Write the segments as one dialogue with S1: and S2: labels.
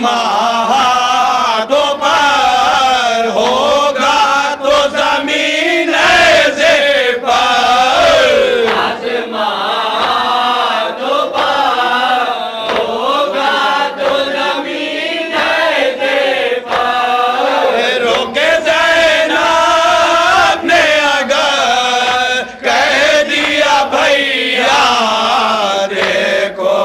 S1: आसमानों पर होगा तो जमीन ऐसे पर, आसमानों पर होगा तो जमीन ऐसे पर। रोके ज़ैनब ने अगर कह दिया भैया देखो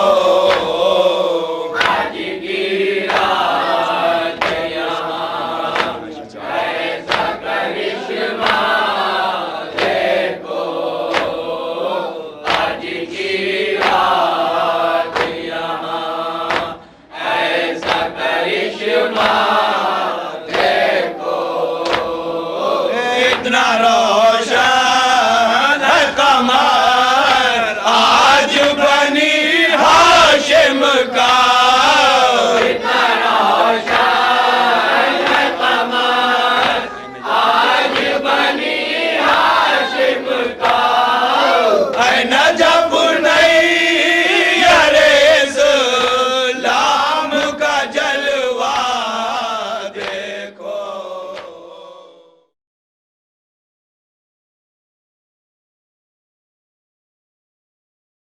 S1: आज की रात यहाँ ऐसा करिश्मा देखो, आज की रात यहाँ ऐसा करिश्मा देखो। इतना